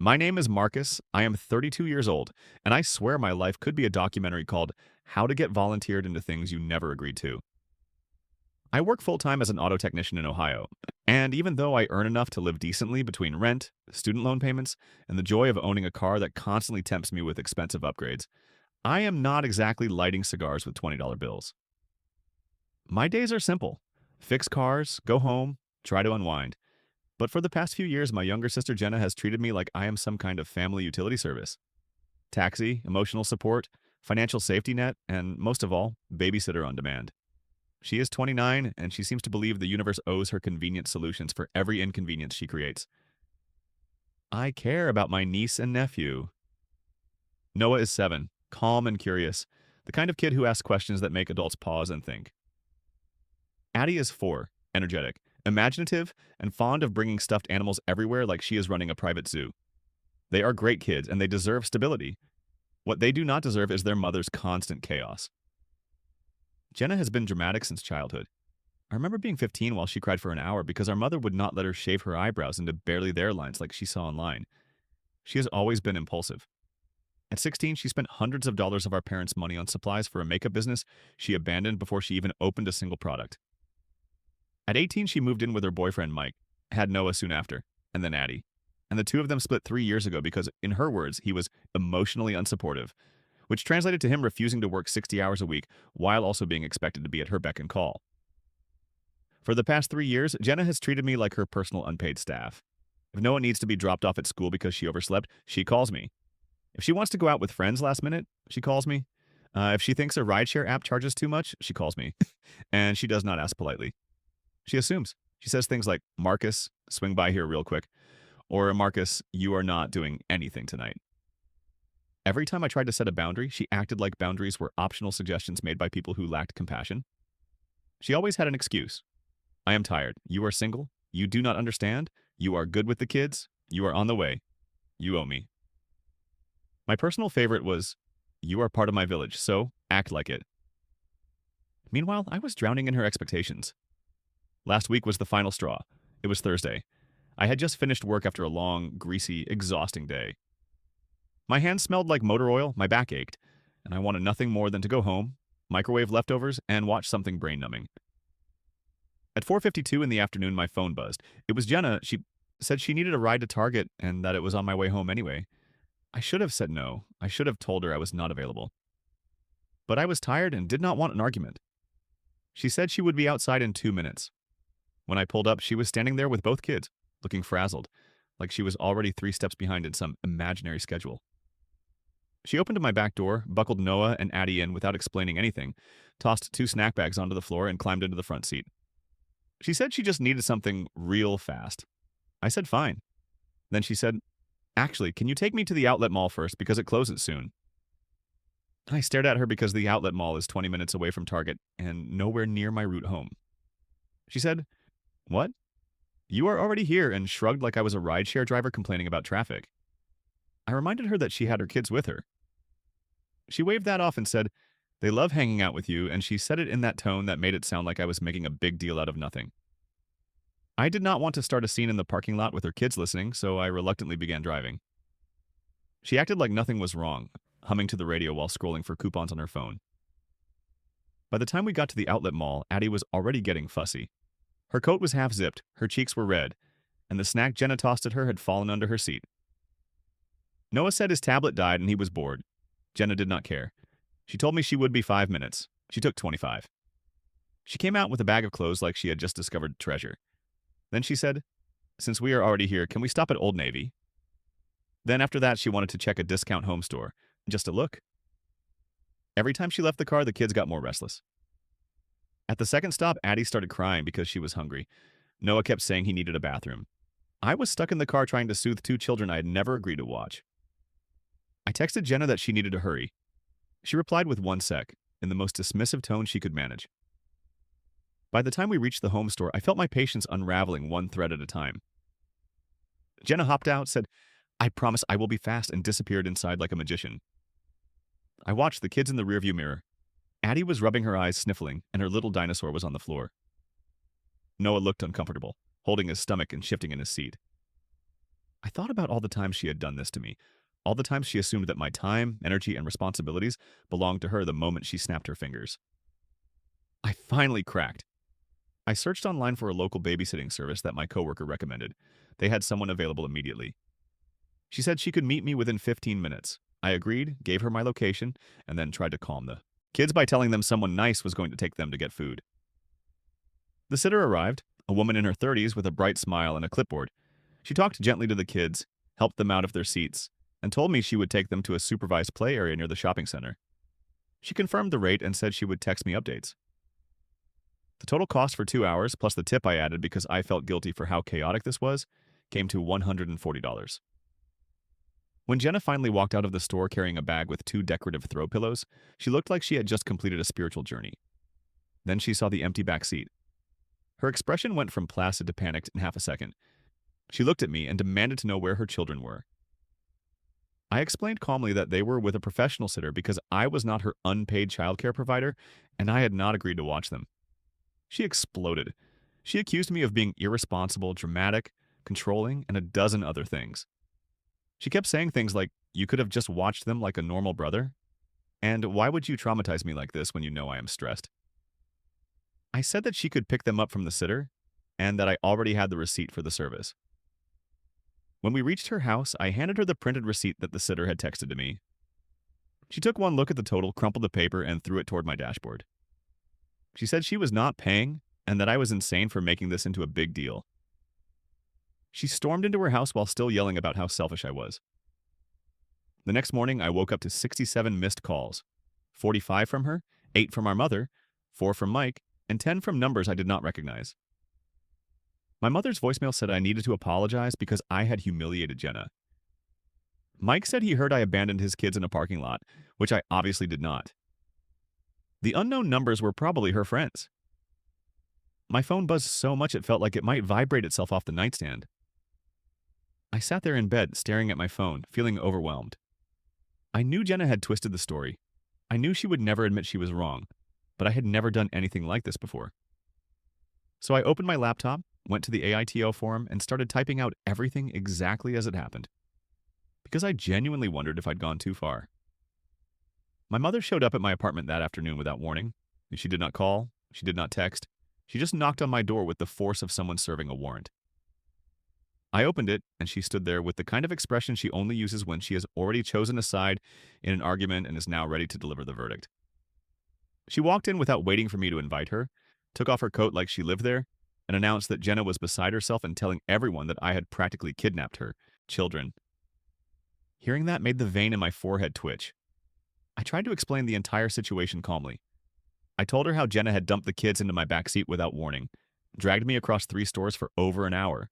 My name is Marcus. I am 32 years old, and I swear my life could be a documentary called How to Get Volunteered into Things You Never Agreed to. I work full time as an auto technician in Ohio, and even though I earn enough to live decently between rent, student loan payments, and the joy of owning a car that constantly tempts me with expensive upgrades, I am not exactly lighting cigars with $20 bills. My days are simple: fix cars, go home, try to unwind. But for the past few years, my younger sister Jenna has treated me like I am some kind of family utility service: taxi, emotional support, financial safety net, and most of all, babysitter on demand. She is 29, and she seems to believe the universe owes her convenient solutions for every inconvenience she creates. I care about my niece and nephew. Noah is 7, calm and curious, the kind of kid who asks questions that make adults pause and think. Addie is 4, energetic, imaginative, and fond of bringing stuffed animals everywhere like she is running a private zoo. They are great kids, and they deserve stability. What they do not deserve is their mother's constant chaos. Jenna has been dramatic since childhood. I remember being 15 while she cried for an hour because our mother would not let her shave her eyebrows into barely there lines like she saw online. She has always been impulsive. At 16, she spent hundreds of dollars of our parents' money on supplies for a makeup business she abandoned before she even opened a single product. At 18, she moved in with her boyfriend Mike, had Noah soon after, and then Addie. And the two of them split 3 years ago because, in her words, he was emotionally unsupportive, which translated to him refusing to work 60 hours a week while also being expected to be at her beck and call. For the past 3 years, Jenna has treated me like her personal unpaid staff. If Noah needs to be dropped off at school because she overslept, she calls me. If she wants to go out with friends last minute, she calls me. If she thinks a rideshare app charges too much, she calls me. And she does not ask politely. She assumes. She says things like, "Marcus, swing by here real quick," or "Marcus, you are not doing anything tonight." Every time I tried to set a boundary, she acted like boundaries were optional suggestions made by people who lacked compassion. She always had an excuse. "I am tired. You are single. You do not understand. You are good with the kids. You are on the way. You owe me." My personal favorite was, "You are part of my village, so act like it." Meanwhile, I was drowning in her expectations. Last week was the final straw. It was Thursday. I had just finished work after a long, greasy, exhausting day. My hands smelled like motor oil, my back ached, and I wanted nothing more than to go home, microwave leftovers, and watch something brain-numbing. At 4:52 in the afternoon, my phone buzzed. It was Jenna. She said she needed a ride to Target and that it was on my way home anyway. I should have said no. I should have told her I was not available. But I was tired and did not want an argument. She said she would be outside in 2 minutes. When I pulled up, she was standing there with both kids, looking frazzled, like she was already 3 steps behind in some imaginary schedule. She opened my back door, buckled Noah and Addie in without explaining anything, tossed 2 snack bags onto the floor, and climbed into the front seat. She said she just needed something real fast. I said fine. Then she said, "Actually, can you take me to the outlet mall first because it closes soon?" I stared at her because the outlet mall is 20 minutes away from Target and nowhere near my route home. She said, "What? You are already here," and shrugged like I was a rideshare driver complaining about traffic. I reminded her that she had her kids with her. She waved that off and said, "They love hanging out with you," and she said it in that tone that made it sound like I was making a big deal out of nothing. I did not want to start a scene in the parking lot with her kids listening, so I reluctantly began driving. She acted like nothing was wrong, humming to the radio while scrolling for coupons on her phone. By the time we got to the outlet mall, Addie was already getting fussy. Her coat was half-zipped, her cheeks were red, and the snack Jenna tossed at her had fallen under her seat. Noah said his tablet died and he was bored. Jenna did not care. She told me she would be 5 minutes. She took 25. She came out with a bag of clothes like she had just discovered treasure. Then she said, "Since we are already here, can we stop at Old Navy?" Then after that, she wanted to check a discount home store, just to look. Every time she left the car, the kids got more restless. At the second stop, Addie started crying because she was hungry. Noah kept saying he needed a bathroom. I was stuck in the car trying to soothe 2 children I had never agreed to watch. I texted Jenna that she needed to hurry. She replied with 1 sec, in the most dismissive tone she could manage. By the time we reached the home store, I felt my patience unraveling one thread at a time. Jenna hopped out, said, "I promise I will be fast," and disappeared inside like a magician. I watched the kids in the rearview mirror. Addie was rubbing her eyes, sniffling, and her little dinosaur was on the floor. Noah looked uncomfortable, holding his stomach and shifting in his seat. I thought about all the times she had done this to me, all the times she assumed that my time, energy, and responsibilities belonged to her the moment she snapped her fingers. I finally cracked. I searched online for a local babysitting service that my coworker recommended. They had someone available immediately. She said she could meet me within 15 minutes. I agreed, gave her my location, and then tried to calm the kids by telling them someone nice was going to take them to get food. The sitter arrived, a woman in her 30s with a bright smile and a clipboard. She talked gently to the kids, helped them out of their seats, and told me she would take them to a supervised play area near the shopping center. She confirmed the rate and said she would text me updates. The total cost for 2 hours, plus the tip I added because I felt guilty for how chaotic this was, came to $140. When Jenna finally walked out of the store carrying a bag with 2 decorative throw pillows, she looked like she had just completed a spiritual journey. Then she saw the empty back seat. Her expression went from placid to panicked in half a second. She looked at me and demanded to know where her children were. I explained calmly that they were with a professional sitter because I was not her unpaid childcare provider and I had not agreed to watch them. She exploded. She accused me of being irresponsible, dramatic, controlling, and a dozen other things. She kept saying things like, "You could have just watched them like a normal brother," and "Why would you traumatize me like this when you know I am stressed?" I said that she could pick them up from the sitter and that I already had the receipt for the service. When we reached her house, I handed her the printed receipt that the sitter had texted to me. She took one look at the total, crumpled the paper, and threw it toward my dashboard. She said she was not paying and that I was insane for making this into a big deal. She stormed into her house while still yelling about how selfish I was. The next morning, I woke up to 67 missed calls, 45 from her, 8 from our mother, 4 from Mike, and 10 from numbers I did not recognize. My mother's voicemail said I needed to apologize because I had humiliated Jenna. Mike said he heard I abandoned his kids in a parking lot, which I obviously did not. The unknown numbers were probably her friends. My phone buzzed so much it felt like it might vibrate itself off the nightstand. I sat there in bed, staring at my phone, feeling overwhelmed. I knew Jenna had twisted the story. I knew she would never admit she was wrong, but I had never done anything like this before. So I opened my laptop, went to the AITO forum, and started typing out everything exactly as it happened. Because I genuinely wondered if I'd gone too far. My mother showed up at my apartment that afternoon without warning. She did not call, she did not text. She just knocked on my door with the force of someone serving a warrant. I opened it, and she stood there with the kind of expression she only uses when she has already chosen a side in an argument and is now ready to deliver the verdict. She walked in without waiting for me to invite her, took off her coat like she lived there, and announced that Jenna was beside herself and telling everyone that I had practically kidnapped her children. Hearing that made the vein in my forehead twitch. I tried to explain the entire situation calmly. I told her how Jenna had dumped the kids into my backseat without warning, dragged me across 3 stores for over an hour,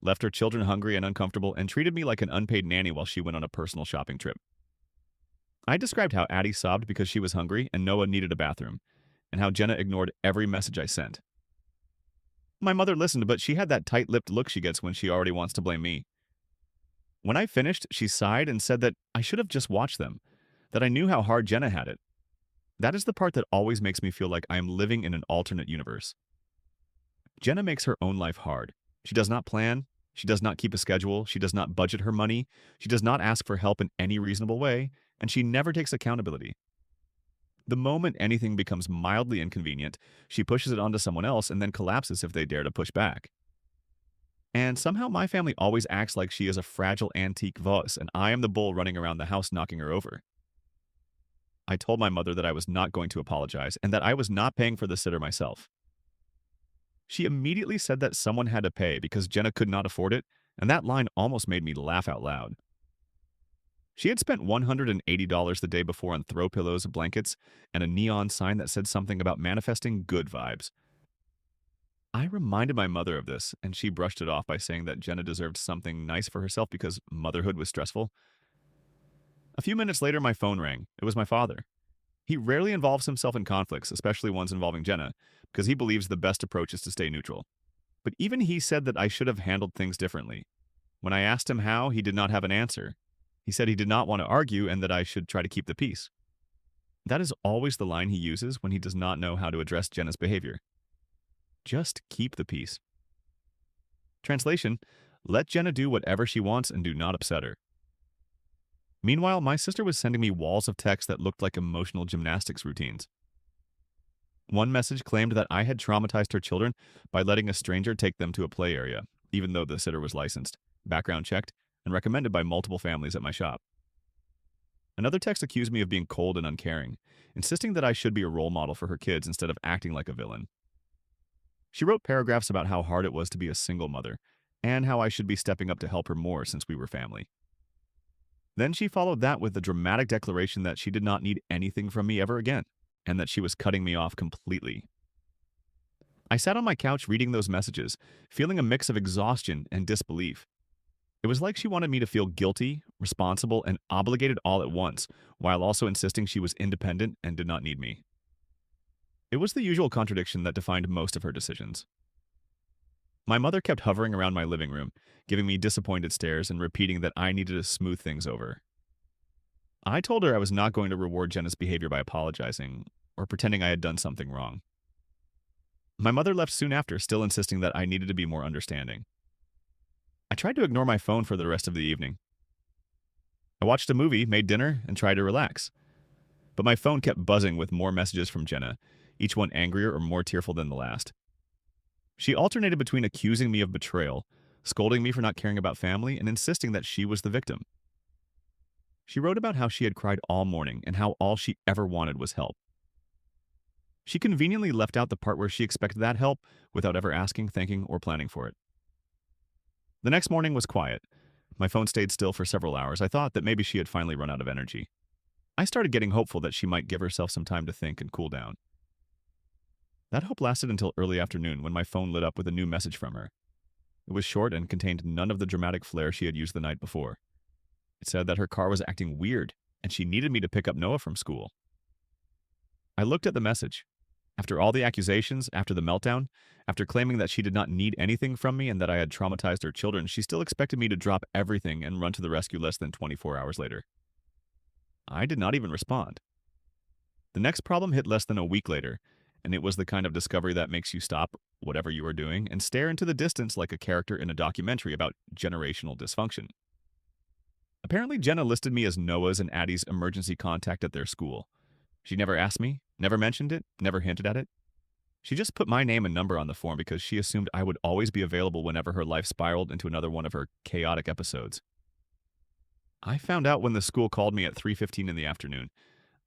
left her children hungry and uncomfortable, and treated me like an unpaid nanny while she went on a personal shopping trip. I described how Addie sobbed because she was hungry and Noah needed a bathroom, and how Jenna ignored every message I sent. My mother listened, but she had that tight-lipped look she gets when she already wants to blame me. When I finished, she sighed and said that I should have just watched them, that I knew how hard Jenna had it. That is the part that always makes me feel like I am living in an alternate universe. Jenna makes her own life hard. She does not plan, she does not keep a schedule, she does not budget her money, she does not ask for help in any reasonable way, and she never takes accountability. The moment anything becomes mildly inconvenient, she pushes it onto someone else and then collapses if they dare to push back. And somehow my family always acts like she is a fragile antique vase and I am the bull running around the house knocking her over. I told my mother that I was not going to apologize and that I was not paying for the sitter myself. She immediately said that someone had to pay because Jenna could not afford it, and that line almost made me laugh out loud. She had spent $180 the day before on throw pillows, blankets, and a neon sign that said something about manifesting good vibes. I reminded my mother of this, and she brushed it off by saying that Jenna deserved something nice for herself because motherhood was stressful. A few minutes later, my phone rang. It was my father. He rarely involves himself in conflicts, especially ones involving Jenna, because he believes the best approach is to stay neutral. But even he said that I should have handled things differently. When I asked him how, he did not have an answer. He said he did not want to argue and that I should try to keep the peace. That is always the line he uses when he does not know how to address Jenna's behavior. Just keep the peace. Translation: Let Jenna do whatever she wants and do not upset her. Meanwhile, my sister was sending me walls of text that looked like emotional gymnastics routines. One message claimed that I had traumatized her children by letting a stranger take them to a play area, even though the sitter was licensed, background checked, and recommended by multiple families at my shop. Another text accused me of being cold and uncaring, insisting that I should be a role model for her kids instead of acting like a villain. She wrote paragraphs about how hard it was to be a single mother, and how I should be stepping up to help her more since we were family. Then she followed that with a dramatic declaration that she did not need anything from me ever again, and that she was cutting me off completely. I sat on my couch reading those messages, feeling a mix of exhaustion and disbelief. It was like she wanted me to feel guilty, responsible, and obligated all at once, while also insisting she was independent and did not need me. It was the usual contradiction that defined most of her decisions. My mother kept hovering around my living room, giving me disappointed stares and repeating that I needed to smooth things over. I told her I was not going to reward Jenna's behavior by apologizing or pretending I had done something wrong. My mother left soon after, still insisting that I needed to be more understanding. I tried to ignore my phone for the rest of the evening. I watched a movie, made dinner, and tried to relax. But my phone kept buzzing with more messages from Jenna, each one angrier or more tearful than the last. She alternated between accusing me of betrayal, scolding me for not caring about family, and insisting that she was the victim. She wrote about how she had cried all morning and how all she ever wanted was help. She conveniently left out the part where she expected that help without ever asking, thanking, or planning for it. The next morning was quiet. My phone stayed still for several hours. I thought that maybe she had finally run out of energy. I started getting hopeful that she might give herself some time to think and cool down. That hope lasted until early afternoon when my phone lit up with a new message from her. It was short and contained none of the dramatic flair she had used the night before. It said that her car was acting weird and she needed me to pick up Noah from school. I looked at the message. After all the accusations, after the meltdown, after claiming that she did not need anything from me and that I had traumatized her children, she still expected me to drop everything and run to the rescue less than 24 hours later. I did not even respond. The next problem hit less than a week later, and it was the kind of discovery that makes you stop whatever you are doing and stare into the distance like a character in a documentary about generational dysfunction. Apparently, Jenna listed me as Noah's and Addie's emergency contact at their school. She never asked me, never mentioned it, never hinted at it. She just put my name and number on the form because she assumed I would always be available whenever her life spiraled into another one of her chaotic episodes. I found out when the school called me at 3:15 in the afternoon.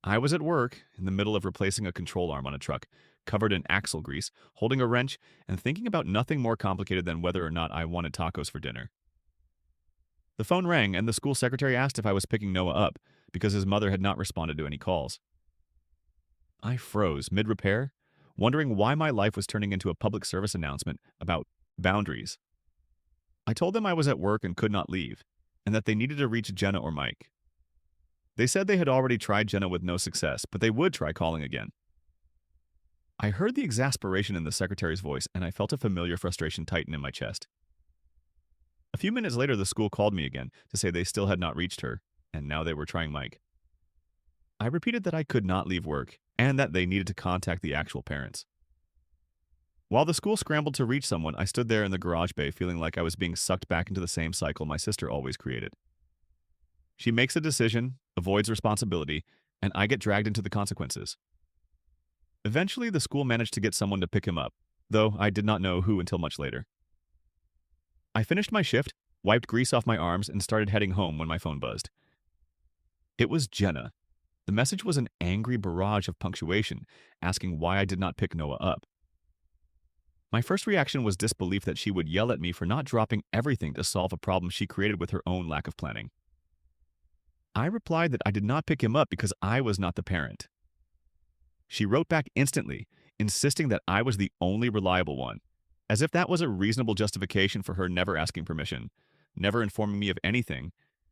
I was at work, in the middle of replacing a control arm on a truck, covered in axle grease, holding a wrench, and thinking about nothing more complicated than whether or not I wanted tacos for dinner. The phone rang, and the school secretary asked if I was picking Noah up, because his mother had not responded to any calls. I froze mid-repair, wondering why my life was turning into a public service announcement about boundaries. I told them I was at work and could not leave, and that they needed to reach Jenna or Mike. They said they had already tried Jenna with no success, but they would try calling again. I heard the exasperation in the secretary's voice, and I felt a familiar frustration tighten in my chest. A few minutes later, the school called me again to say they still had not reached her, and now they were trying Mike. I repeated that I could not leave work, and that they needed to contact the actual parents. While the school scrambled to reach someone, I stood there in the garage bay feeling like I was being sucked back into the same cycle my sister always created. She makes a decision, avoids responsibility, and I get dragged into the consequences. Eventually, the school managed to get someone to pick him up, though I did not know who until much later. I finished my shift, wiped grease off my arms, and started heading home when my phone buzzed. It was Jenna. The message was an angry barrage of punctuation, asking why I did not pick Noah up. My first reaction was disbelief that she would yell at me for not dropping everything to solve a problem she created with her own lack of planning. I replied that I did not pick him up because I was not the parent. She wrote back instantly, insisting that I was the only reliable one, as if that was a reasonable justification for her never asking permission, never informing me of anything,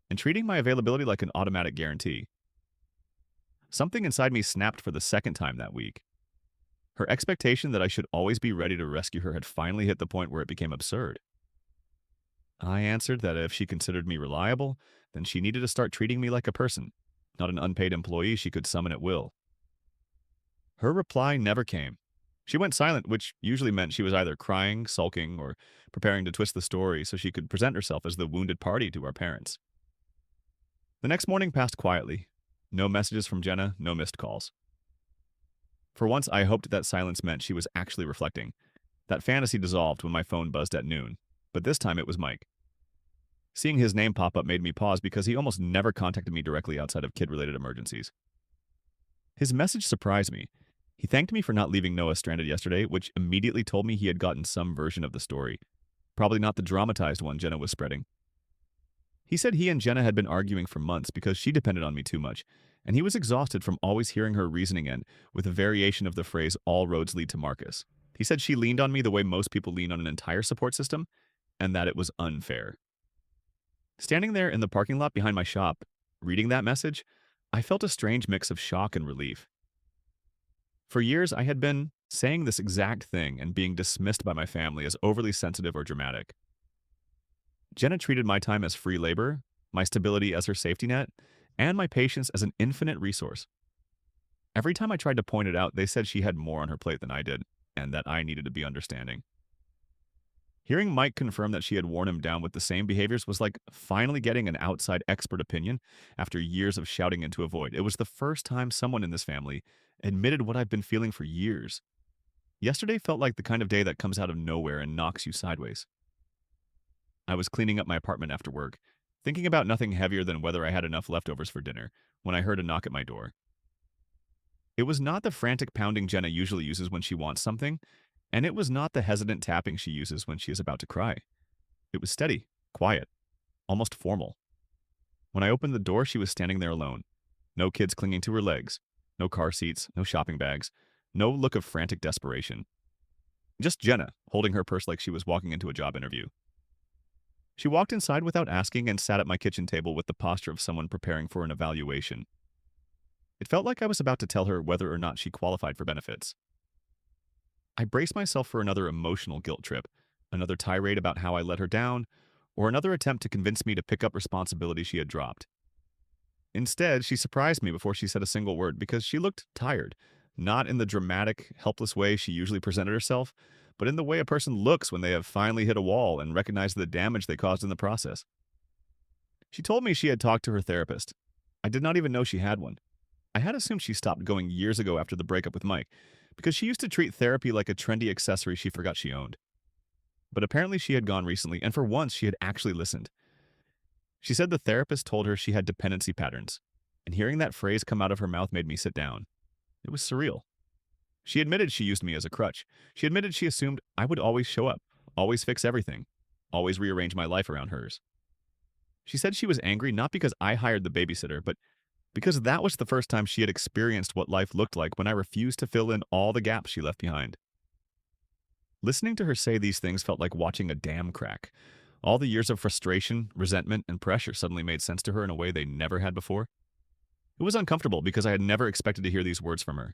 and treating my availability like an automatic guarantee. Something inside me snapped for the second time that week. Her expectation that I should always be ready to rescue her had finally hit the point where it became absurd. I answered that if she considered me reliable, then she needed to start treating me like a person, not an unpaid employee she could summon at will. Her reply never came. She went silent, which usually meant she was either crying, sulking, or preparing to twist the story so she could present herself as the wounded party to our parents. The next morning passed quietly. No messages from Jenna, no missed calls. For once, I hoped that silence meant she was actually reflecting. That fantasy dissolved when my phone buzzed at noon, but this time it was Mike. Seeing his name pop up made me pause because he almost never contacted me directly outside of kid-related emergencies. His message surprised me. He thanked me for not leaving Noah stranded yesterday, which immediately told me he had gotten some version of the story. Probably not the dramatized one Jenna was spreading. He said he and Jenna had been arguing for months because she depended on me too much, and he was exhausted from always hearing her reasoning end with a variation of the phrase, "all roads lead to Marcus." He said she leaned on me the way most people lean on an entire support system, and that it was unfair. Standing there in the parking lot behind my shop, reading that message, I felt a strange mix of shock and relief. For years, I had been saying this exact thing and being dismissed by my family as overly sensitive or dramatic. Jenna treated my time as free labor, my stability as her safety net, and my patience as an infinite resource. Every time I tried to point it out, they said she had more on her plate than I did, and that I needed to be understanding. Hearing Mike confirm that she had worn him down with the same behaviors was like finally getting an outside expert opinion after years of shouting into a void. It was the first time someone in this family admitted what I've been feeling for years. Yesterday felt like the kind of day that comes out of nowhere and knocks you sideways. I was cleaning up my apartment after work, thinking about nothing heavier than whether I had enough leftovers for dinner, when I heard a knock at my door. It was not the frantic pounding Jenna usually uses when she wants something, and it was not the hesitant tapping she uses when she is about to cry. It was steady, quiet, almost formal. When I opened the door, she was standing there alone. No kids clinging to her legs, no car seats, no shopping bags, no look of frantic desperation. Just Jenna, holding her purse like she was walking into a job interview. She walked inside without asking and sat at my kitchen table with the posture of someone preparing for an evaluation. It felt like I was about to tell her whether or not she qualified for benefits. I braced myself for another emotional guilt trip, another tirade about how I let her down, or another attempt to convince me to pick up responsibility she had dropped. Instead, she surprised me before she said a single word because she looked tired, not in the dramatic, helpless way she usually presented herself, but in the way a person looks when they have finally hit a wall and recognized the damage they caused in the process. She told me she had talked to her therapist. I did not even know she had one. I had assumed she stopped going years ago after the breakup with Mike, because she used to treat therapy like a trendy accessory she forgot she owned. But apparently she had gone recently, and for once she had actually listened. She said the therapist told her she had dependency patterns, and hearing that phrase come out of her mouth made me sit down. It was surreal. She admitted she used me as a crutch. She admitted she assumed I would always show up, always fix everything, always rearrange my life around hers. She said she was angry not because I hired the babysitter, but because that was the first time she had experienced what life looked like when I refused to fill in all the gaps she left behind. Listening to her say these things felt like watching a dam crack. All the years of frustration, resentment, and pressure suddenly made sense to her in a way they never had before. It was uncomfortable because I had never expected to hear these words from her.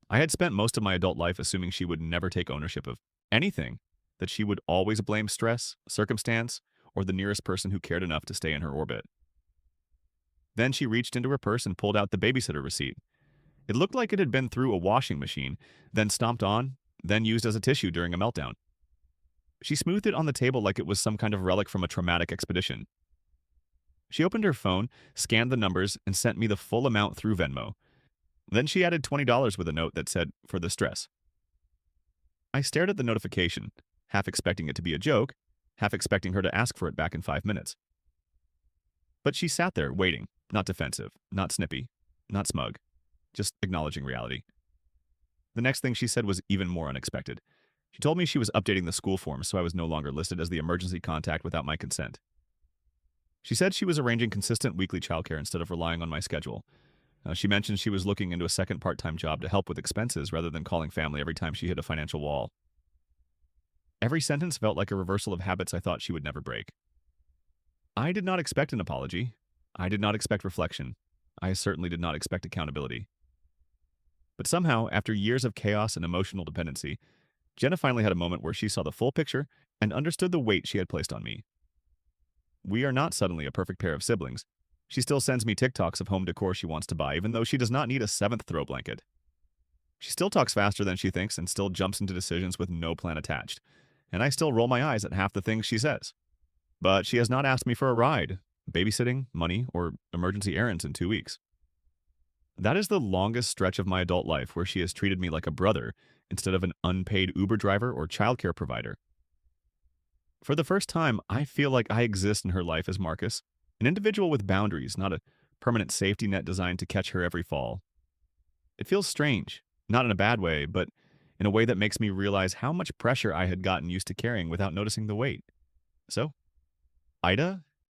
I had spent most of my adult life assuming she would never take ownership of anything, that she would always blame stress, circumstance, or the nearest person who cared enough to stay in her orbit. Then she reached into her purse and pulled out the babysitter receipt. It looked like it had been through a washing machine, then stomped on, then used as a tissue during a meltdown. She smoothed it on the table like it was some kind of relic from a traumatic expedition. She opened her phone, scanned the numbers, and sent me the full amount through Venmo. Then she added $20 with a note that said, "For the stress." I stared at the notification, half expecting it to be a joke, half expecting her to ask for it back in 5 minutes. But she sat there, waiting, not defensive, not snippy, not smug, just acknowledging reality. The next thing she said was even more unexpected. She told me she was updating the school forms so I was no longer listed as the emergency contact without my consent. She said she was arranging consistent weekly childcare instead of relying on my schedule. She mentioned she was looking into a second part-time job to help with expenses rather than calling family every time she hit a financial wall. Every sentence felt like a reversal of habits I thought she would never break. I did not expect an apology. I did not expect reflection. I certainly did not expect accountability. But somehow, after years of chaos and emotional dependency, Jenna finally had a moment where she saw the full picture and understood the weight she had placed on me. We are not suddenly a perfect pair of siblings. She still sends me TikToks of home decor she wants to buy, even though she does not need a seventh throw blanket. She still talks faster than she thinks and still jumps into decisions with no plan attached. And I still roll my eyes at half the things she says. But she has not asked me for a ride, babysitting, money, or emergency errands in 2 weeks. That is the longest stretch of my adult life where she has treated me like a brother instead of an unpaid Uber driver or childcare provider. For the first time, I feel like I exist in her life as Marcus, an individual with boundaries, not a permanent safety net designed to catch her every fall. It feels strange, not in a bad way, but in a way that makes me realize how much pressure I had gotten used to carrying without noticing the weight. So, Ida,